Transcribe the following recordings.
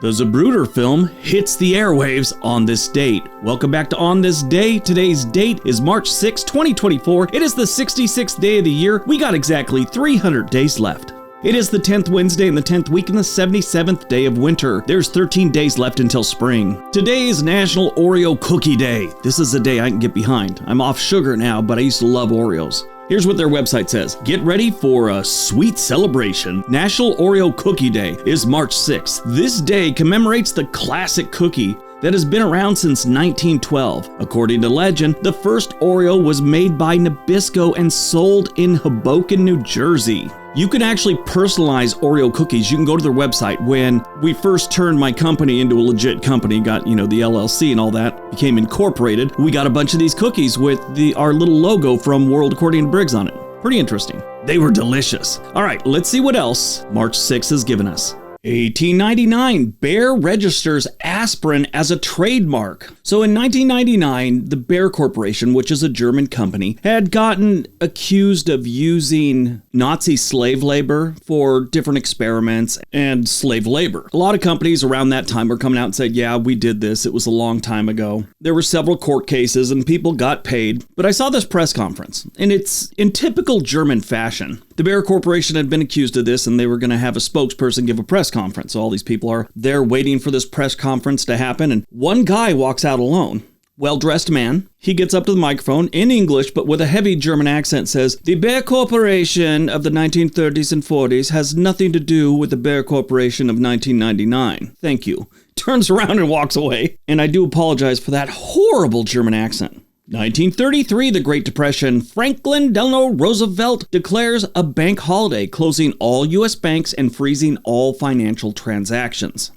The Zapruder film hits the airwaves on this date. Welcome back to On This Day. Today's date is March 6, 2024. It is the 66th day of the year. We got exactly 300 days left. It is the 10th Wednesday in the 10th week and the 77th day of winter. There's 13 days left until spring. Today is National Oreo Cookie Day. This is a day I can get behind. I'm off sugar now, but I used to love Oreos. Here's what their website says. Get ready for a sweet celebration. National Oreo Cookie Day is March 6th. This day commemorates the classic cookie that has been around since 1912. According to legend, the first Oreo was made by Nabisco and sold in Hoboken, New Jersey. You can actually personalize Oreo cookies. You can go to their website. When we first turned my company into a legit company, got, the LLC and all that, became incorporated, we got a bunch of these cookies with our little logo from World According to Briggs on it. Pretty interesting. They were delicious. All right, let's see what else March 6th has given us. 1899, Bayer registers aspirin as a trademark. So in 1999, the Bayer Corporation, which is a German company, had gotten accused of using Nazi slave labor for different experiments and slave labor. A lot of companies around that time were coming out and said, yeah, we did this. It was a long time ago. There were several court cases and people got paid. But I saw this press conference, and it's in typical German fashion. The Bayer Corporation had been accused of this, and they were going to have a spokesperson give a press conference. So all these people are there waiting for this press conference to happen, and one guy walks out alone. Well-dressed man. He gets up to the microphone in English, but with a heavy German accent, says, "The Bayer Corporation of the 1930s and 40s has nothing to do with the Bayer Corporation of 1999. Thank you." Turns around and walks away. And I do apologize for that horrible German accent. 1933, the Great Depression. Franklin Delano Roosevelt declares a bank holiday, closing all U.S. banks and freezing all financial transactions.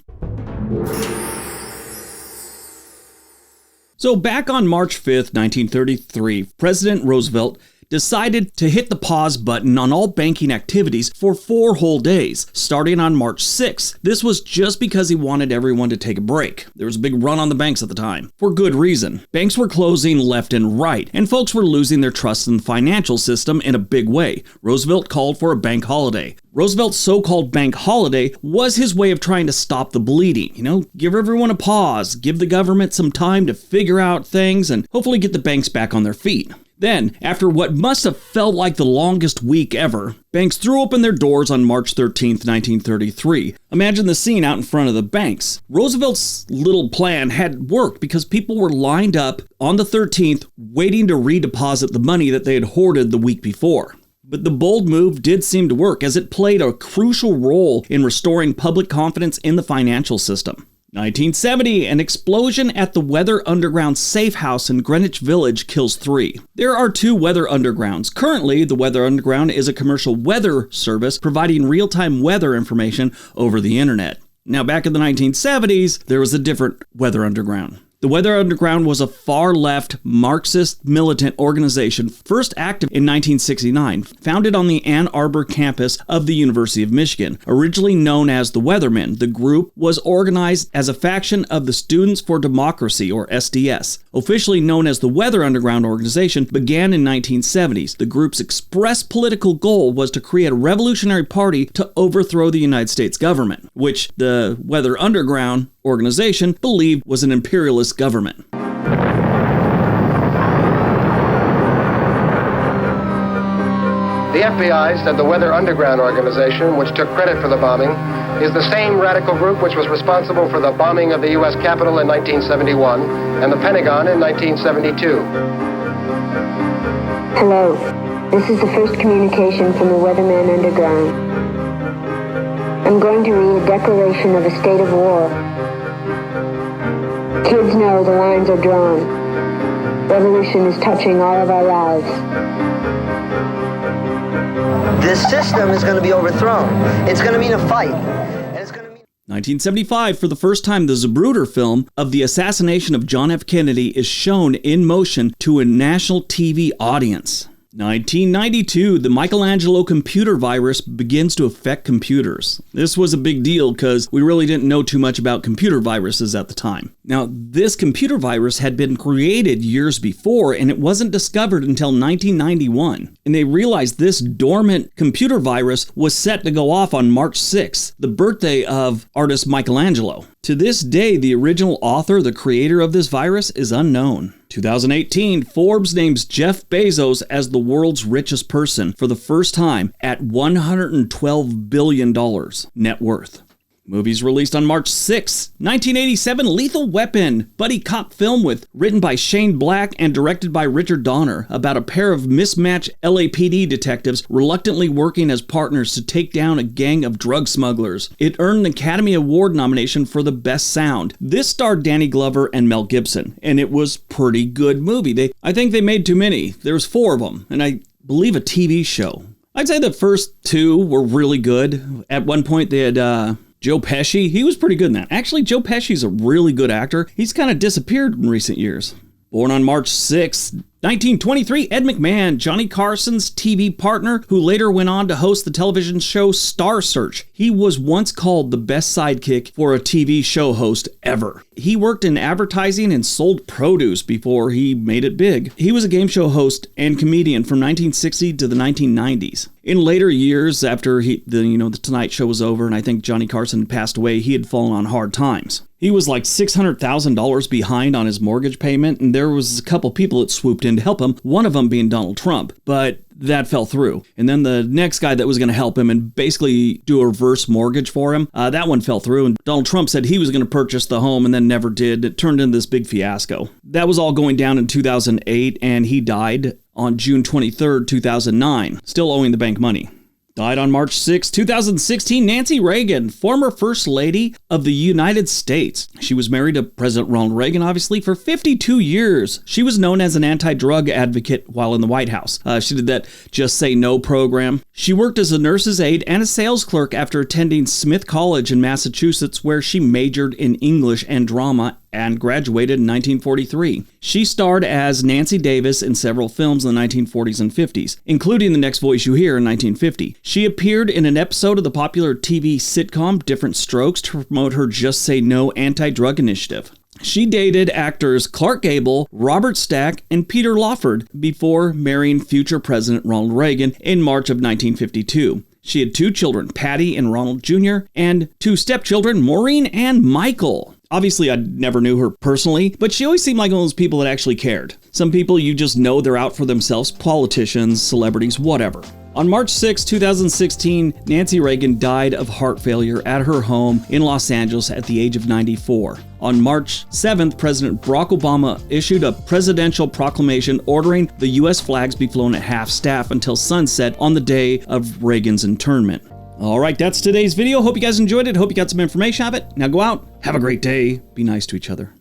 So back on March 5th, 1933, President Roosevelt decided to hit the pause button on all banking activities for 4 whole days, starting on March 6th. This was just because he wanted everyone to take a break. There was a big run on the banks at the time, for good reason. Banks were closing left and right, and folks were losing their trust in the financial system in a big way. Roosevelt called for a bank holiday. Roosevelt's so-called bank holiday was his way of trying to stop the bleeding. Give everyone a pause, give the government some time to figure out things, and hopefully get the banks back on their feet. Then, after what must have felt like the longest week ever, banks threw open their doors on March 13th, 1933. Imagine the scene out in front of the banks. Roosevelt's little plan had worked because people were lined up on the 13th waiting to redeposit the money that they had hoarded the week before. But the bold move did seem to work, as it played a crucial role in restoring public confidence in the financial system. 1970, an explosion at the Weather Underground safe house in Greenwich Village kills 3. There are 2 Weather Undergrounds. Currently, the Weather Underground is a commercial weather service providing real-time weather information over the internet. Now, back in the 1970s, there was a different Weather Underground. The Weather Underground was a far-left Marxist militant organization first active in 1969, founded on the Ann Arbor campus of the University of Michigan. Originally known as the Weathermen, the group was organized as a faction of the Students for Democracy, or SDS. Officially known as the Weather Underground organization, began in 1970s. The group's express political goal was to create a revolutionary party to overthrow the United States government, which the Weather Underground organization believed was an imperialist government. The FBI said the Weather Underground organization, which took credit for the bombing, is the same radical group which was responsible for the bombing of the U.S. Capitol in 1971 and the Pentagon in 1972. Hello, this is the first communication from the Weatherman Underground. I'm going to read a declaration of a state of war. Kids know the lines are drawn. Revolution is touching all of our lives. This system is going to be overthrown. It's going to mean a fight. 1975, for the first time, the Zapruder film of the assassination of John F. Kennedy is shown in motion to a national TV audience. 1992, the Michelangelo computer virus begins to affect computers. This was a big deal because we really didn't know too much about computer viruses at the time. Now, this computer virus had been created years before, and it wasn't discovered until 1991. And they realized this dormant computer virus was set to go off on March 6th, the birthday of artist Michelangelo. To this day, the original author, the creator of this virus, is unknown. 2018, Forbes names Jeff Bezos as the world's richest person for the first time at $112 billion net worth. Movies released on March 6, 1987, Lethal Weapon, buddy cop film written by Shane Black and directed by Richard Donner, about a pair of mismatched LAPD detectives reluctantly working as partners to take down a gang of drug smugglers. It earned an Academy Award nomination for the best sound. This starred Danny Glover and Mel Gibson, and it was a pretty good movie. I think they made too many. There's 4 of them, and I believe a TV show. I'd say the first 2 were really good. At one point, they had Joe Pesci. He was pretty good in that. Actually, Joe Pesci's a really good actor. He's kind of disappeared in recent years. Born on March 6, 1923, Ed McMahon, Johnny Carson's TV partner, who later went on to host the television show Star Search. He was once called the best sidekick for a TV show host ever. He worked in advertising and sold produce before he made it big. He was a game show host and comedian from 1960 to the 1990s. In later years, after the Tonight Show was over and I think Johnny Carson passed away, he had fallen on hard times. He was like $600,000 behind on his mortgage payment, and there was a couple people that swooped in to help him, one of them being Donald Trump, but that fell through. And then the next guy that was going to help him and basically do a reverse mortgage for him, that one fell through, and Donald Trump said he was going to purchase the home and then never did. It turned into this big fiasco. That was all going down in 2008, and he died on June 23rd, 2009, still owing the bank money. Died on March 6, 2016, Nancy Reagan, former First Lady of the United States. She was married to President Ronald Reagan, obviously, for 52 years. She was known as an anti-drug advocate while in the White House. She did that Just Say No program. She worked as a nurse's aide and a sales clerk after attending Smith College in Massachusetts, where she majored in English and drama and graduated in 1943. She starred as Nancy Davis in several films in the 1940s and 50s, including The Next Voice You Hear in 1950. She appeared in an episode of the popular TV sitcom Different Strokes to promote her Just Say No anti-drug initiative. She dated actors Clark Gable, Robert Stack, and Peter Lawford before marrying future President Ronald Reagan in March of 1952. She had 2 children, Patty and Ronald Jr., and 2 stepchildren, Maureen and Michael. Obviously, I never knew her personally, but she always seemed like one of those people that actually cared. Some people you just know they're out for themselves, politicians, celebrities, whatever. On March 6, 2016, Nancy Reagan died of heart failure at her home in Los Angeles at the age of 94. On March 7th, President Barack Obama issued a presidential proclamation ordering the U.S. flags be flown at half-staff until sunset on the day of Reagan's internment. All right, that's today's video. Hope you guys enjoyed it. Hope you got some information out of it. Now go out, have a great day, be nice to each other.